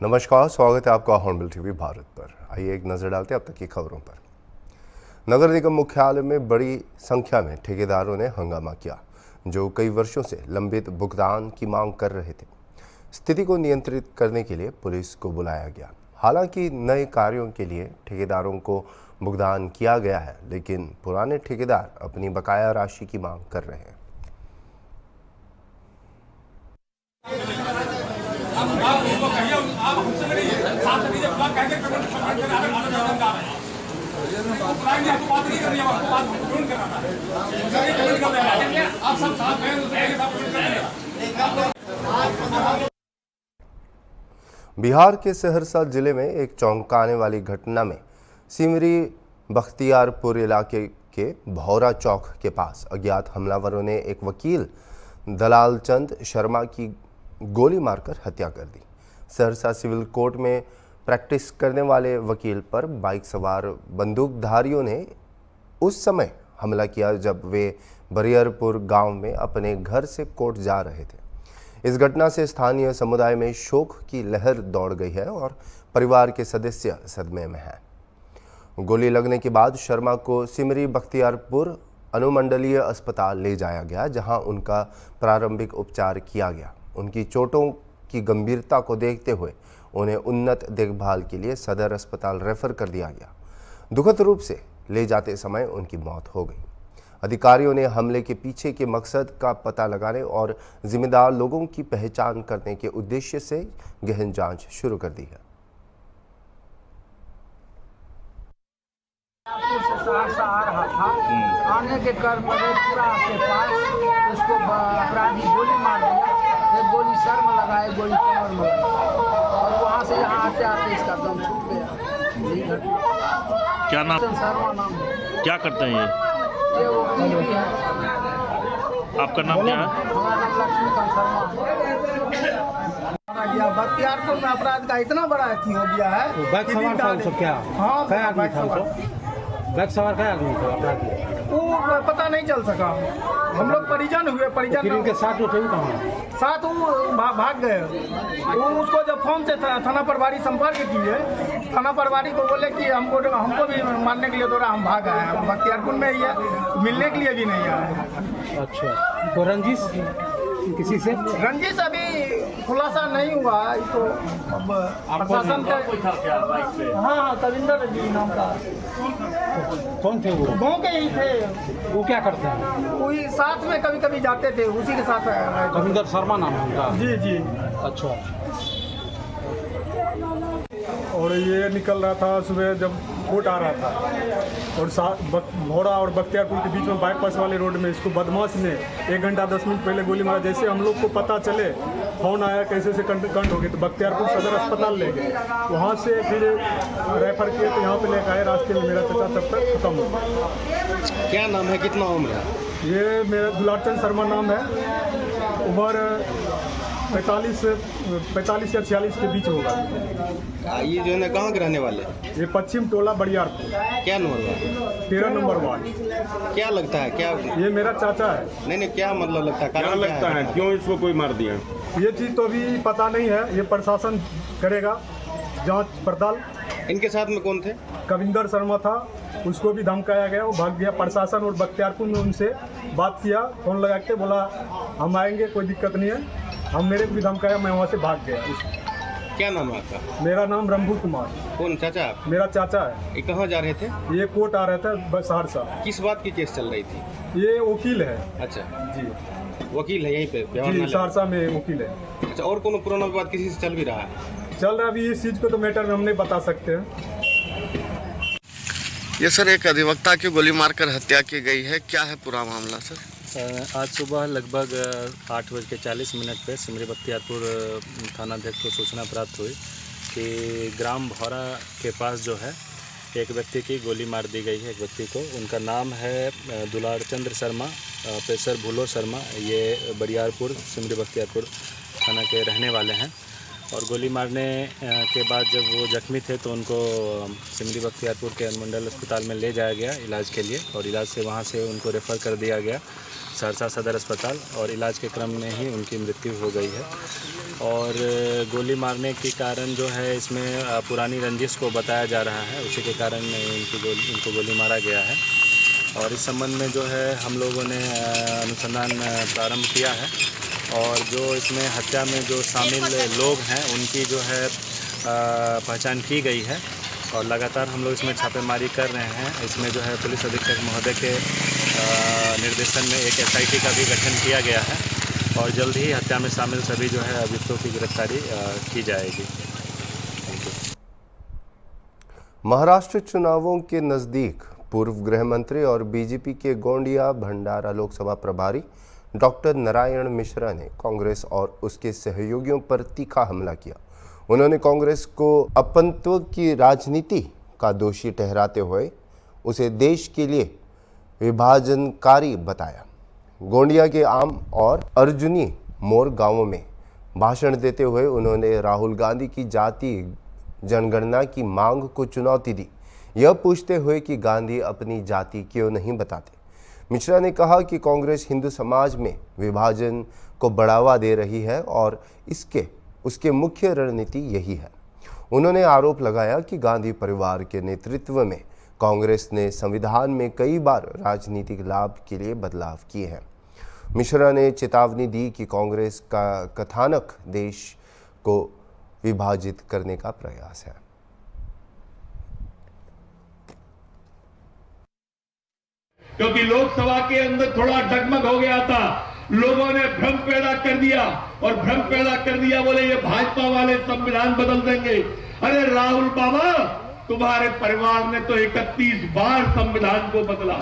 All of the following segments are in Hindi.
नमस्कार, स्वागत है आपका हॉर्नबिल टीवी भारत पर। आइए एक नज़र डालते हैं अब तक की खबरों पर। नगर निगम मुख्यालय में बड़ी संख्या में ठेकेदारों ने हंगामा किया, जो कई वर्षों से लंबित भुगतान की मांग कर रहे थे। स्थिति को नियंत्रित करने के लिए पुलिस को बुलाया गया। हालांकि नए कार्यों के लिए ठेकेदारों को भुगतान किया गया है, लेकिन पुराने ठेकेदार अपनी बकाया राशि की मांग कर रहे हैं। बिहार के सहरसा जिले में एक चौंकाने वाली घटना में सिमरी बख्तियारपुर इलाके के भौरा चौक के पास अज्ञात हमलावरों ने एक वकील दलाल चंद शर्मा की गोली मारकर हत्या कर दी। सहरसा सिविल कोर्ट में प्रैक्टिस करने वाले वकील पर बाइक सवार बंदूकधारियों ने उस समय हमला किया जब वे बरियरपुर गांव में अपने घर से कोर्ट जा रहे थे। इस घटना से स्थानीय समुदाय में शोक की लहर दौड़ गई है और परिवार के सदस्य सदमे में हैं। गोली लगने के बाद शर्मा को सिमरी बख्तियारपुर अनुमंडलीय अस्पताल ले जाया गया, जहां उनका प्रारंभिक उपचार किया गया। उनकी चोटों की गंभीरता को देखते हुए उन्हें उन्नत देखभाल के लिए सदर अस्पताल रेफर कर दिया गया। दुखद रूप से ले जाते समय उनकी मौत हो गई। अधिकारियों ने हमले के पीछे के मकसद का पता लगाने और जिम्मेदार लोगों की पहचान करने के उद्देश्य से गहन जांच शुरू कर दी है। सहरसा आ रहा था, आने के क्रम में पूरा के पास उसको अपराधी गोली मार दिया। एक गोली सर में लगा, एक गोली कमर में लगा और वहाँ से यहाँ आते आते इसका दम छूट गया। क्या नाम? शर्मा नाम है। क्या करते हैं ये वकील भी है। आपका नाम क्या है? हमारा नाम लक्ष्मीकांत शर्मा। बख्तियारपुर में अपराध का इतना बड़ा अथी हो गया है। बाइक सवार था सब क्या? हाँ, क्या आदमी था वो? बाइक सवार क्या आदमी था अपराधी? वो पता नहीं चल सका। हम लोग परिजन हुए, परिजन के साथ थे कहाँ? साथ वो भाग गए। वो उसको जब फोन से थाना प्रभारी संपर्क किए, थाना प्रभारी को बोले कि हमको भी मारने के लिए दौरा, हम भाग आए हैं। बख्तियारपुर में ही है, मिलने के लिए भी नहीं आए। अच्छा, तो रंजिश किसी से? रंजिश अभी खुलासा नहीं हुआ है, तो अब प्रशासन के। हाँ, कविंदर जी नाम का। कौन थे वो? गाँव के ही थे। वो क्या करते हैं? वही साथ में कभी कभी जाते थे, उसी के साथ। कविंदर शर्मा नाम है उनका? जी जी। अच्छा। और ये निकल रहा था सुबह जब कोर्ट आ रहा था, और भौरा और बख्तियारपुर के बीच में बाईपास वाले रोड में इसको बदमाश ने 1 घंटा 10 मिनट पहले गोली मारा। जैसे हम लोग को पता चले, फोन आया कैसे से कंट हो गए, तो बख्तियारपुर सदर अस्पताल ले गए। वहाँ से फिर रेफर किए तो यहाँ पे लेकर आए। रास्ते में मेरा चाचा तब तक खत्म हो गया। क्या नाम है, कितना उम्र है? ये मेरा दुलारचंद शर्मा नाम है। उम्र 45 या 46 के बीच होगा। ये जो है ना कहाँ के रहने वाले? ये पश्चिम टोला बरियारपुर। क्या नंबर वार्ड? 13 number ward. क्या लगता है, क्या ये मेरा चाचा है। नहीं, क्या मतलब लगता है, क्या लगता है, क्यों इसको कोई मार दिया? ये चीज़ तो अभी पता नहीं है, ये प्रशासन करेगा जांच पड़ताल। इनके साथ में कौन थे? कविंदर शर्मा था, उसको भी धमकाया गया, वो भाग गया। प्रशासन और बख्तियारपुर ने उनसे बात किया, फोन लगा के बोला हम आएंगे, कोई दिक्कत नहीं है। हम मेरे को भी धमकाया, मैं वहाँ से भाग गया। क्या नाम है आपका? मेरा नाम रंभू कुमार। कौन चाचा? मेरा चाचा है। ये कहाँ जा रहे थे? ये कोर्ट आ रहा था सहरसा। किस बात की केस चल रही थी? ये वकील है। अच्छा जी, वकील है यहीं पे जी, सहरसा में वकील है। अच्छा, और कोनो पुराना विवाद किसी से चल भी रहा है? चल रहा अभी इस चीज़ को तो मैटर में हम नहीं बता सकते हैं। ये सर एक अधिवक्ता की गोली मारकर हत्या की गई है, क्या है पूरा मामला सर? आज सुबह लगभग 8:40 पे सिमरी बख्तियारपुर थानाध्यक्ष को सूचना प्राप्त हुई कि ग्राम भौरा के पास जो है एक व्यक्ति की गोली मार दी गई है। एक व्यक्ति को, उनका नाम है दुलारचंद्र शर्मा, पेशर भूलो शर्मा। ये बरियारपुर सिमरी बख्तियारपुर थाना के रहने वाले हैं। और गोली मारने के बाद जब वो जख्मी थे तो उनको सिमरी बख्तियारपुर के अनुमंडल अस्पताल में ले जाया गया इलाज के लिए, और इलाज से वहाँ से उनको रेफ़र कर दिया गया सहरसा सदर अस्पताल, और इलाज के क्रम में ही उनकी मृत्यु हो गई है। और गोली मारने के कारण जो है इसमें पुरानी रंजिश को बताया जा रहा है, उसी के कारण उनको गोली मारा गया है। और इस संबंध में जो है हम लोगों ने अनुसंधान प्रारंभ किया है, और जो इसमें हत्या में जो शामिल लोग हैं उनकी जो है पहचान की गई है, और लगातार हम लोग इसमें छापेमारी कर रहे हैं। इसमें जो है पुलिस अधीक्षक महोदय के निर्देशन में एक SIT का भी गठन किया गया है, और जल्द ही हत्या में शामिल सभी जो है अभियुक्तों की गिरफ्तारी की जाएगी। महाराष्ट्र चुनावों के नज़दीक पूर्व गृह मंत्री और बीजेपी के गोंडिया भंडारा लोकसभा प्रभारी डॉक्टर नारायण मिश्रा ने कांग्रेस और उसके सहयोगियों पर तीखा हमला किया। उन्होंने कांग्रेस को अपनत्व की राजनीति का दोषी ठहराते हुए उसे देश के लिए विभाजनकारी बताया। गोंडिया के आम और अर्जुनी मोर गांवों में भाषण देते हुए उन्होंने राहुल गांधी की जाति जनगणना की मांग को चुनौती दी, यह पूछते हुए कि गांधी अपनी जाति क्यों नहीं बताते। मिश्रा ने कहा कि कांग्रेस हिंदू समाज में विभाजन को बढ़ावा दे रही है और उसके मुख्य रणनीति यही है। उन्होंने आरोप लगाया कि गांधी परिवार के नेतृत्व में कांग्रेस ने संविधान में कई बार राजनीतिक लाभ के लिए बदलाव किए हैं। मिश्रा ने चेतावनी दी कि कांग्रेस का कथानक देश को विभाजित करने का प्रयास है। क्योंकि लोकसभा के अंदर थोड़ा डगमग हो गया था, लोगों ने भ्रम पैदा कर दिया, और भ्रम पैदा कर दिया बोले ये भाजपा वाले संविधान बदल देंगे। अरे राहुल बाबा, तुम्हारे परिवार ने तो 31 बार संविधान को बदला।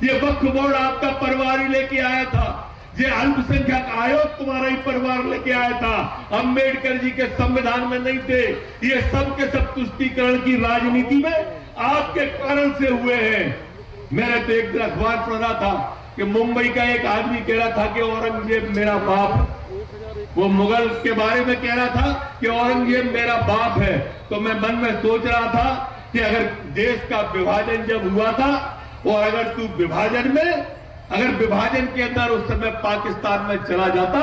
ये वक्फ बोर्ड आपका परिवार ही लेके आया था, ये अल्पसंख्यक आयोग तुम्हारा ही परिवार लेके आया था, अंबेडकर जी के संविधान में नहीं थे। ये सब के सब तुष्टीकरण की राजनीति में आपके कारण से हुए हैं। मैंने तो एक दिन अखबार पढ़ रहा था कि मुंबई का एक आदमी कह रहा था कि औरंगजेब मेरा बाप, वो मुगल के बारे में कह रहा था कि औरंगजेब मेरा बाप है। तो मैं मन में सोच रहा था कि अगर देश का विभाजन जब हुआ था, और अगर तू विभाजन के अंदर उस समय पाकिस्तान में चला जाता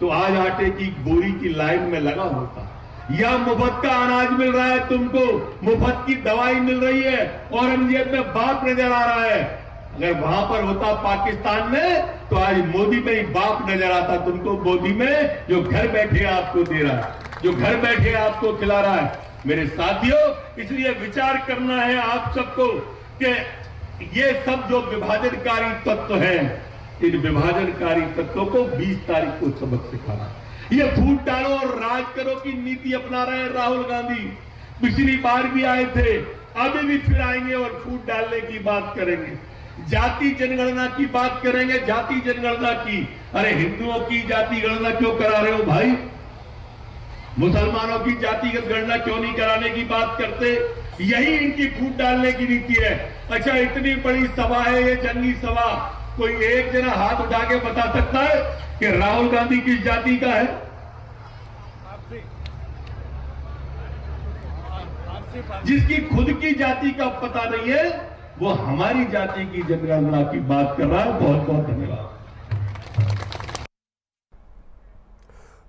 तो आज आटे की बोरी की लाइन में लगा होता। या मुफ्त का अनाज मिल रहा है तुमको, मुफ्त की दवाई मिल रही है, औरंगजेब में बाप नजर आ रहा है। अगर वहां पर होता पाकिस्तान में तो आज मोदी में ही बाप नजर आता तुमको, मोदी में जो घर बैठे आपको दे रहा है, जो घर बैठे आपको खिला रहा है। मेरे साथियों, इसलिए विचार करना है आप सबको कि ये सब जो विभाजनकारी तत्व हैं, इन विभाजनकारी तत्वों को 20 तारीख को सबक सिखाना। ये फूट डालो और राज करो की नीति अपना रहे हैं राहुल गांधी। पिछली बार भी आए थे, अभी भी फिर आएंगे और फूट डालने की बात करेंगे, जाति जनगणना की बात करेंगे, जाति जनगणना की। अरे हिंदुओं की जाति गणना क्यों करा रहे हो भाई? मुसलमानों की जातिगत गणना क्यों नहीं कराने की बात करते? यही इनकी फूट डालने की नीति है। अच्छा, इतनी बड़ी सभा है ये जंगी सभा, कोई एक जना हाथ उठा के बता सकता है कि राहुल गांधी किस जाति का है? जिसकी खुद की जाति का पता नहीं है, वो हमारी जाति की जनगणना की बात कर रहा है। बहुत बहुत धन्यवाद।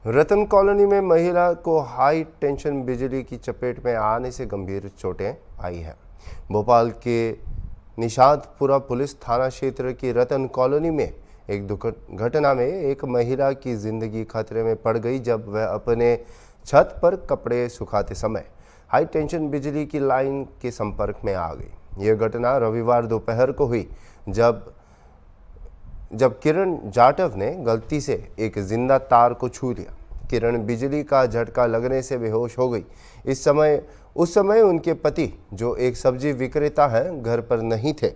रतन कॉलोनी में महिला को हाई टेंशन बिजली की चपेट में आने से गंभीर चोटें आई हैं। भोपाल के निशांतपुरा पुलिस थाना क्षेत्र की रतन कॉलोनी में एक घटना में एक महिला की जिंदगी खतरे में पड़ गई जब वह अपने छत पर कपड़े सुखाते समय हाई टेंशन बिजली की लाइन के संपर्क में आ गई। यह घटना रविवार दोपहर को हुई जब किरण जाटव ने गलती से एक जिंदा तार को छू लिया। किरण बिजली का झटका लगने से बेहोश हो गई। उस समय उनके पति, जो एक सब्जी विक्रेता हैं, घर पर नहीं थे।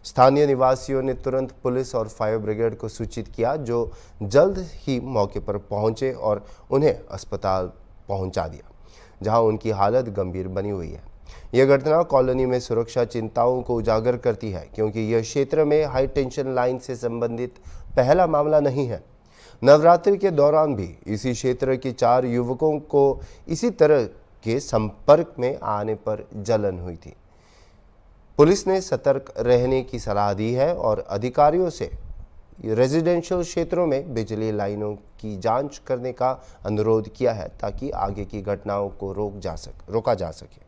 स्थानीय निवासियों ने तुरंत पुलिस और फायर ब्रिगेड को सूचित किया, जो जल्द ही मौके पर पहुंचे और उन्हें अस्पताल पहुंचा दिया, जहां उनकी हालत गंभीर बनी हुई है। यह घटना कॉलोनी में सुरक्षा चिंताओं को उजागर करती है, क्योंकि यह क्षेत्र में हाई टेंशन लाइन से संबंधित पहला मामला नहीं है। नवरात्रि के दौरान भी इसी क्षेत्र के 4 युवकों को इसी तरह के संपर्क में आने पर जलन हुई थी। पुलिस ने सतर्क रहने की सलाह दी है और अधिकारियों से रेजिडेंशियल क्षेत्रों में बिजली लाइनों की जांच करने का अनुरोध किया है ताकि आगे की घटनाओं को रोका जा सके।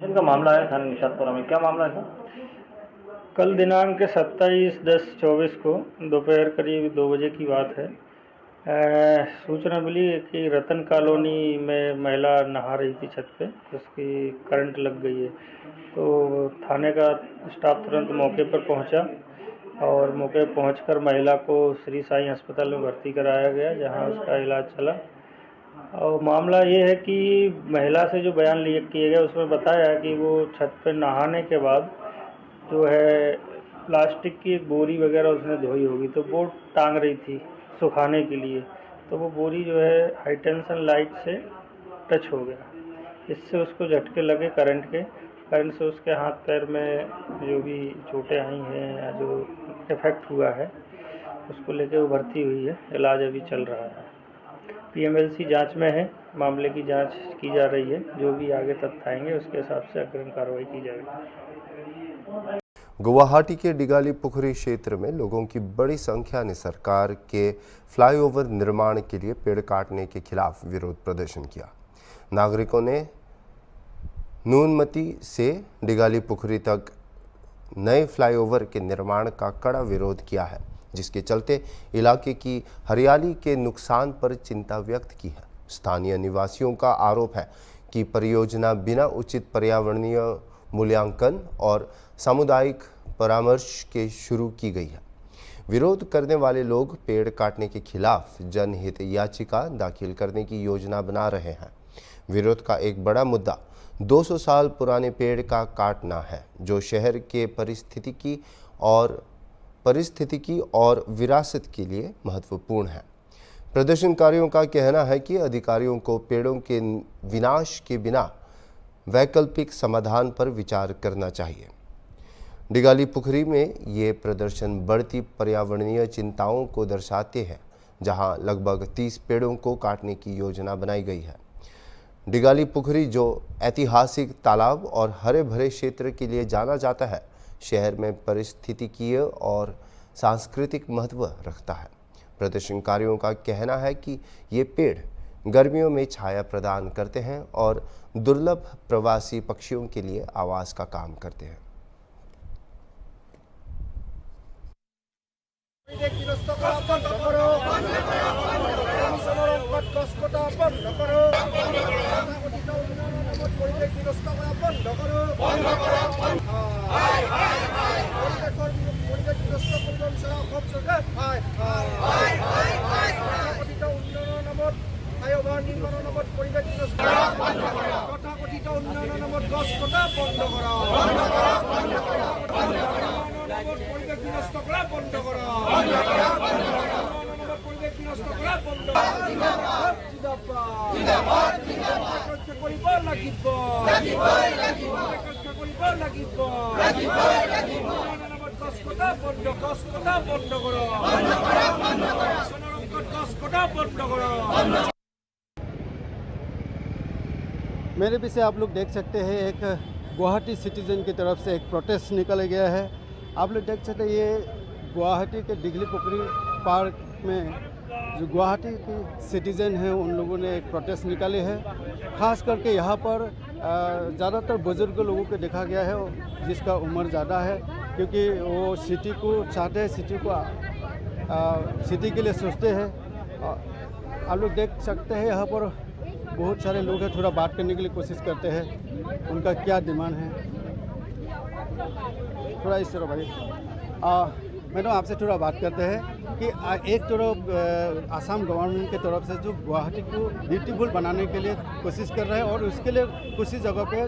इनका मामला है थाना निशातपुरा में। क्या मामला है सर? कल दिनांक 27/10/24 को दोपहर करीब 2 बजे की बात है। सूचना मिली कि रतन कॉलोनी में महिला नहा रही थी छत पे, उसकी करंट लग गई है। तो थाने का स्टाफ तुरंत मौके पर पहुंचा और मौके पर पहुंचकर महिला को श्री साईं अस्पताल में भर्ती कराया गया, जहां उसका इलाज चला। और मामला ये है कि महिला से जो बयान लिया किए गए उसमें बताया कि वो छत पर नहाने के बाद जो है प्लास्टिक की एक बोरी वगैरह उसने धोई होगी, तो वो टांग रही थी सुखाने के लिए। तो वो बोरी जो है हाई टेंशन लाइट से टच हो गया, इससे उसको झटके लगे करंट से उसके हाथ पैर में जो भी चोटें आई हैं या जो इफेक्ट हुआ है उसको लेके वो भर्ती हुई है। इलाज अभी चल रहा है। PMLC जांच में है, मामले की जांच की जा रही है। जो भी आगे तथ्य आएंगे उसके हिसाब से अग्रिम कार्रवाई की जाएगी। गुवाहाटी के डिगाली पुखरी क्षेत्र में लोगों की बड़ी संख्या ने सरकार के फ्लाईओवर निर्माण के लिए पेड़ काटने के खिलाफ विरोध प्रदर्शन किया। नागरिकों ने नूनमती से डिगाली पुखरी तक नए फ्लाईओवर के निर्माण का कड़ा विरोध किया है, जिसके चलते इलाके की हरियाली के नुकसान पर चिंता व्यक्त की है। स्थानीय निवासियों का आरोप है कि परियोजना बिना उचित पर्यावरणीय मूल्यांकन और सामुदायिक परामर्श के शुरू की गई है। विरोध करने वाले लोग पेड़ काटने के खिलाफ जनहित याचिका दाखिल करने की योजना बना रहे हैं। विरोध का एक बड़ा मुद्दा 200 साल पुराने पेड़ का काटना है, जो शहर के परिस्थितिकी और विरासत के लिए महत्वपूर्ण है। प्रदर्शनकारियों का कहना है कि अधिकारियों को पेड़ों के विनाश के बिना वैकल्पिक समाधान पर विचार करना चाहिए। डिगाली पुखरी में ये प्रदर्शन बढ़ती पर्यावरणीय चिंताओं को दर्शाते हैं, जहां लगभग 30 पेड़ों को काटने की योजना बनाई गई है। डिगाली पुखरी, जो ऐतिहासिक तालाब और हरे भरे क्षेत्र के लिए जाना जाता है, शहर में पारिस्थितिकीय और सांस्कृतिक महत्व रखता है। प्रदर्शनकारियों का कहना है कि ये पेड़ गर्मियों में छाया प्रदान करते हैं और दुर्लभ प्रवासी पक्षियों के लिए आवास का काम करते हैं। मेरे पीछे आप लोग देख सकते हैं, एक गुवाहाटी सिटीजन की तरफ से एक प्रोटेस्ट निकाला गया है। आप लोग देख सकते हैं, ये गुवाहाटी के डिगली पुखरी पार्क में जो गुवाहाटी की सिटीज़न हैं उन लोगों ने एक प्रोटेस्ट निकाले है। ख़ास करके यहाँ पर ज़्यादातर बुज़ुर्ग लोगों को देखा गया है जिसका उम्र ज़्यादा है, क्योंकि वो सिटी को चाहते हैं, सिटी के लिए सोचते हैं। आप लोग देख सकते हैं यहाँ पर बहुत सारे लोग हैं, थोड़ा बात करने के लिए कोशिश करते हैं उनका क्या डिमांड है। थोड़ा इस तरह भाई मैडम आपसे थोड़ा बात करते हैं कि एक तरफ आसाम गवर्नमेंट की तरफ से जो गुवाहाटी को ब्यूटीफुल बनाने के लिए कोशिश कर रहे हैं और उसके लिए कुछ जगह पे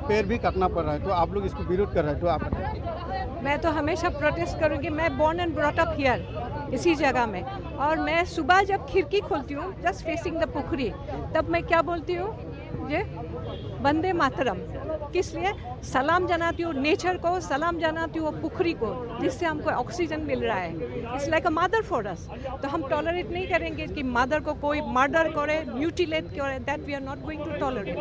पेड़ भी काटना पड़ रहा है, तो आप लोग इसको विरोध कर रहे हैं, तो आप बताएं। मैं तो हमेशा प्रोटेस्ट करूँगी। मैं born and brought up here इसी जगह में, और मैं सुबह जब खिड़की खोलती हूँ जस्ट फेसिंग द पुखरी, तब मैं क्या बोलती हूँ, ये वंदे मातरम। किस लिए? सलाम जनाती हूँ नेचर को, सलाम जनाती हूँ पुखरी को, जिससे हमको ऑक्सीजन मिल रहा है। It's like a mother for us. तो हम टॉलरेट नहीं करेंगे कि मदर को कोई मर्डर करे, म्यूटिलेट करे, that we are not going to tolerate.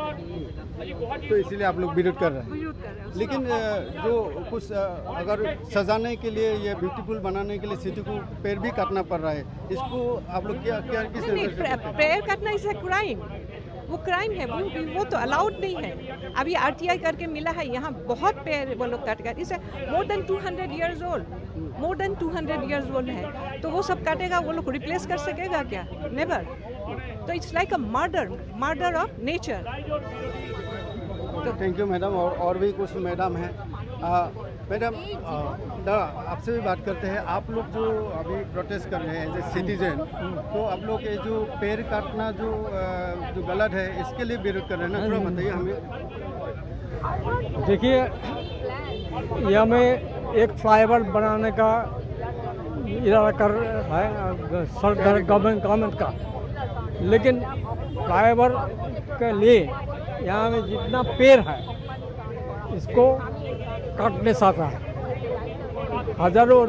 तो इसीलिए आप लोग विरोध कर रहे हैं। लेकिन जो कुछ अगर सजाने के लिए या ब्यूटीफुल बनाने के लिए सिटी को पेड़ भी काटना पड़ रहा है, इसको आप लोग क्या क्या किस पेड़ काटना इज ए क्राइम, वो क्राइम है, वो तो अलाउड नहीं है। अभी आरटीआई करके मिला है, यहाँ बहुत पेड़ वो लोग काट कर, इसे more than 200 years old, more than 200 years old है। तो वो सब काटेगा, वो लोग रिप्लेस कर सकेगा क्या? नेवर। तो it's like a murder of nature. Thank you madam. और भी कुछ मैडम हैं। मैडम आपसे भी बात करते हैं। आप लोग जो अभी प्रोटेस्ट कर रहे हैं एज ए सिटीजन, तो आप लोग ये जो पेड़ काटना जो गलत है, इसके लिए विरोध कर रहे हैं ना, थोड़ा बताइए हमें। देखिए, ये हमें एक फ्लाईओवर बनाने का इरादा कर है सरकार गवर्नमेंट का, लेकिन फ्लाईओवर के लिए यहाँ में जितना पेड़ है इसको काटने साथा है। हजारों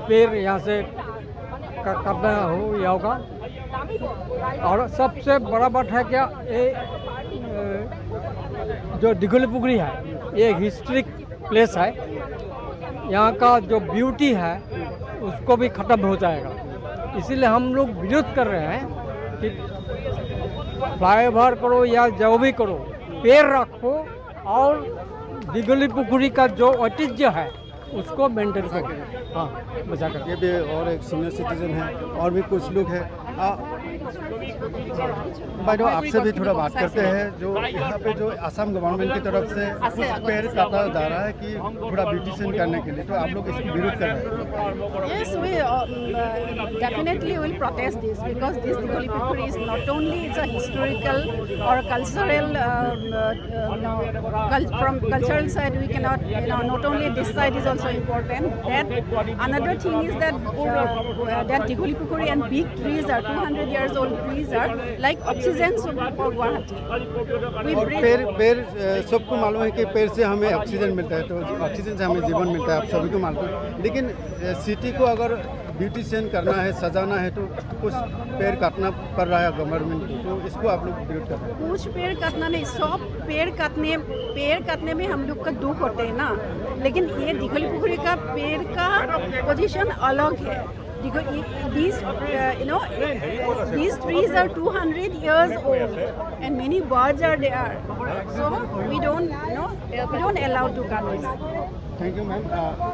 पेड़ यहाँ से काटना हो या होगा। और सबसे बड़ा बात है क्या, ये जो दिघोली पुखरी है ये हिस्ट्रिक प्लेस है, यहाँ का जो ब्यूटी है उसको भी ख़त्म हो जाएगा। इसीलिए हम लोग विरोध कर रहे हैं कि फ्लाईओवर करो या जो भी करो, पेड़ रखो और दिघोली पुखरी का जो ऐतिह्य है उसको मेंटेन करो। हाँ, बचा कर। ये भी और एक सीनियर सिटीजन है, और भी कुछ लोग हैं। भाई आपसे भी थोड़ा बात करते हैं। जो यहाँ पे जो असम गवर्नमेंट की तरफ से कुछ पेड़ काटा जा रहा है कि थोड़ा ब्यूटिशियन करने के लिए, तो आप लोग इसको विरोध कर रहे हैं? Yes, we definitely will protest this because this Digholi Pukhuri is not only it's a historical or cultural from cultural side we cannot not only this side is also important. That another thing is that that Digholi Pukhuri and big trees are 200 years old trees are like oxygen for Guwahati. और पेड़ सबको मालूम है कि पेड़ से हमें ऑक्सीजन मिलता है, तो ऑक्सीजन से हमें जीवन मिलता है, आप सभी को मालूम है। लेकिन सिटी को अगर ब्यूटिशियन करना है, सजाना है, तो कुछ पेड़ काटना पड़ रहा है गवर्नमेंट को, तो इसको आप लोग विरोध कर रहे हैं? कुछ पेड़ काटना नहीं, सब पेड़ काटने में हम लोग का दुख होते हैं ना। लेकिन ये दिघोली पुखरी का पेड़ का पोजीशन अलग है। These trees are 200 years old and many birds are there, so we don't allow to cut this. Thank you ma'am.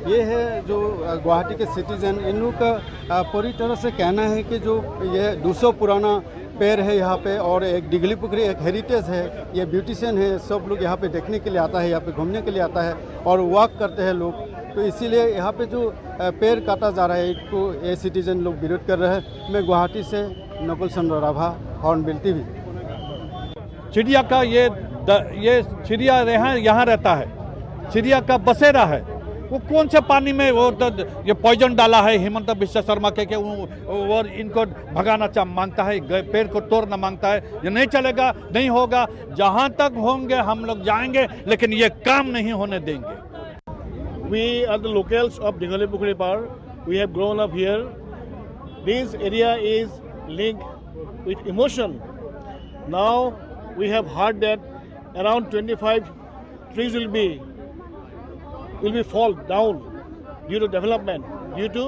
ये है जो गुवाहाटी के सिटीजन, इन लोग का पूरी तरह से कहना है कि जो ये 200 पुराना पेड़ है यहाँ पे, और एक दिघोली पुखरी एक हेरिटेज है, ये ब्यूटिशियन है, सब लोग यहाँ पे देखने के लिए आता है, यहाँ पे घूमने के लिए आता है और वॉक करते हैं लोग। तो इसीलिए यहाँ पे जो पेड़ काटा जा रहा है इसको ये सिटीजन लोग विरोध कर रहे हैं। मैं गुवाहाटी से नकुल चंद्र राभा, हॉर्नबिल टीवी। चिड़िया का ये चिड़िया यहाँ रहता है, चिड़िया का बसेरा है, वो कौन से पानी में वो ये पॉइजन डाला है हिमंत बिश्व शर्मा के वो इनको भगाना मांगता है, पेड़ को तोड़ना मांगता है। ये नहीं चलेगा, नहीं होगा। जहाँ तक होंगे हम लोग जाएंगे, लेकिन ये काम नहीं होने देंगे। We are the locals of Digholi Pukhuri Park. We have grown up here. This area is linked with emotion. Now we have heard that around 25 trees will be fall down due to development, due to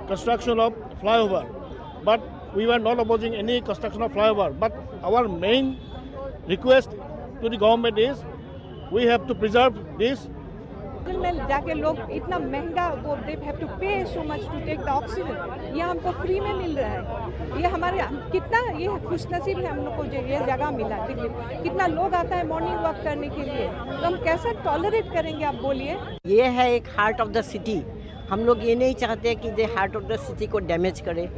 construction of flyover. But we were not opposing any construction of flyover. But our main request to the government is we have to preserve this. में जाके लोग इतना महंगा वो दे have to pay so much to take the oxygen, ये हमको फ्री में मिल रहा है। ये हमारे कितना ये खुशनसीब है हम लोग को जो ये जगह मिला। कितना लोग आता है मॉर्निंग वॉक करने के लिए, तो हम कैसे टॉलरेट करेंगे आप बोलिए। ये है एक हार्ट ऑफ द सिटी। हम लोग ये नहीं चाहते कि ये हार्ट ऑफ द सिटी को डैमेज करे।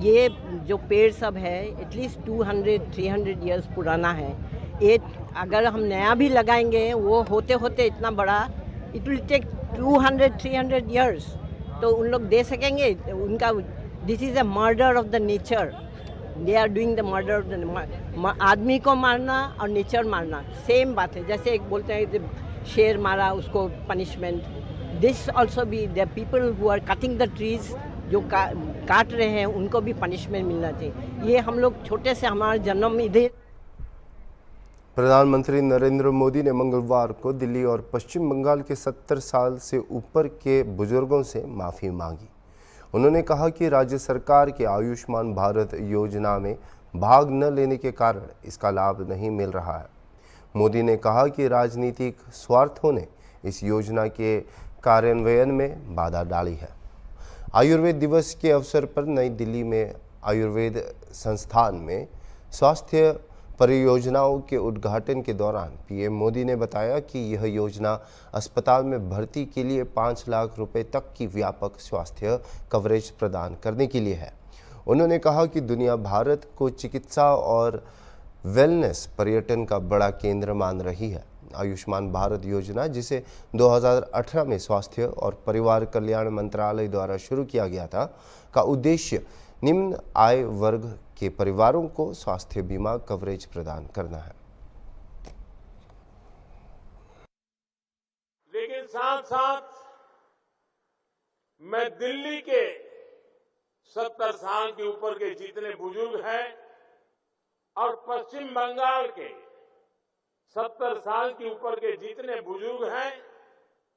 ये जो पेड़ सब है एटलीस्ट 200-300 ईयर्स पुराना है। ये अगर हम नया भी लगाएंगे वो होते होते इतना बड़ा इट विल टेक 200-300 ईयर्स, तो उन लोग दे सकेंगे उनका। This is a murder of the nature. They are doing the murder of the आदमी को मारना और नेचर मारना सेम बात है। जैसे एक बोलते हैं शेर मारा उसको punishment. This also be the people who are cutting the trees, जो काट रहे हैं उनको भी पनिशमेंट मिलना चाहिए. ये हम लोग छोटे से हमारा जन्म इधर. प्रधानमंत्री नरेंद्र मोदी ने मंगलवार को दिल्ली और पश्चिम बंगाल के 70 साल से ऊपर के बुजुर्गों से माफ़ी मांगी. उन्होंने कहा कि राज्य सरकार के आयुष्मान भारत योजना में भाग न लेने के कारण इसका लाभ नहीं मिल रहा है. मोदी ने कहा कि राजनीतिक स्वार्थों ने इस योजना के कार्यान्वयन में बाधा डाली है. आयुर्वेद दिवस के अवसर पर नई दिल्ली में आयुर्वेद संस्थान में स्वास्थ्य परियोजनाओं के उद्घाटन के दौरान पीएम मोदी ने बताया कि यह योजना अस्पताल में भर्ती के लिए 5 लाख रुपए तक की व्यापक स्वास्थ्य कवरेज प्रदान करने के लिए है. उन्होंने कहा कि दुनिया भारत को चिकित्सा और वेलनेस पर्यटन का बड़ा केंद्र मान रही है. आयुष्मान भारत योजना, जिसे 2018 में स्वास्थ्य और परिवार कल्याण मंत्रालय द्वारा शुरू किया गया था, का उद्देश्य निम्न आय वर्ग के परिवारों को स्वास्थ्य बीमा कवरेज प्रदान करना है. लेकिन साथ साथ मैं दिल्ली के 70 साल के ऊपर के जितने बुजुर्ग हैं और पश्चिम बंगाल के 70 साल के ऊपर के जितने बुजुर्ग हैं,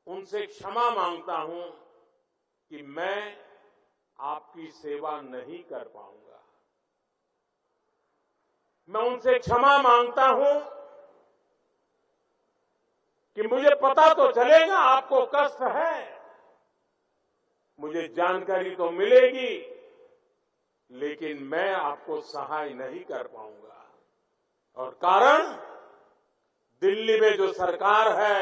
उनसे क्षमा मांगता हूं कि मैं आपकी सेवा नहीं कर पाऊंगा. मैं उनसे क्षमा मांगता हूं कि मुझे पता तो चलेगा आपको कष्ट है, मुझे जानकारी तो मिलेगी, लेकिन मैं आपको सहाय नहीं कर पाऊंगा. और कारण, दिल्ली में जो सरकार है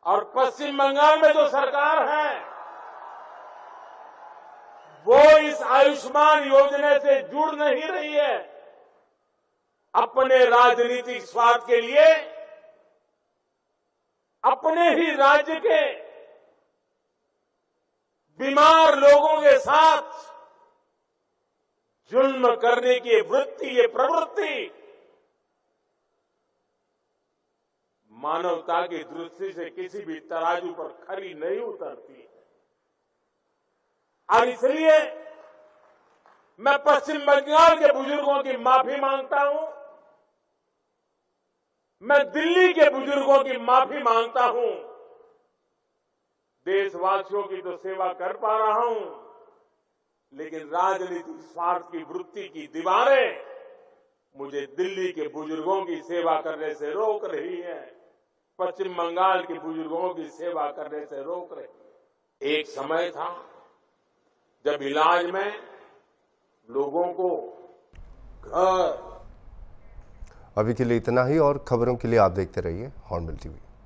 और पश्चिम बंगाल में जो सरकार है, वो इस आयुष्मान योजना से जुड़ नहीं रही है. अपने राजनीतिक स्वार्थ के लिए अपने ही राज्य के बीमार लोगों के साथ जुल्म करने की वृत्ति, ये प्रवृत्ति मानवता की दृष्टि से किसी भी तराजू पर खरी नहीं उतरती है. और इसलिए मैं पश्चिम बंगाल के बुजुर्गों की माफी मांगता हूं, मैं दिल्ली के बुजुर्गों की माफी मांगता हूं. देशवासियों की तो सेवा कर पा रहा हूं, लेकिन राजनीतिक स्वार्थ की वृत्ति की दीवारें मुझे दिल्ली के बुजुर्गों की सेवा करने से रोक रही है, पश्चिम बंगाल के बुजुर्गों की सेवा करने से रोक रही है. एक समय था जब इलाज में लोगों को घर. अभी के लिए इतना ही, और खबरों के लिए आप देखते रहिए हॉर्नबिल टीवी.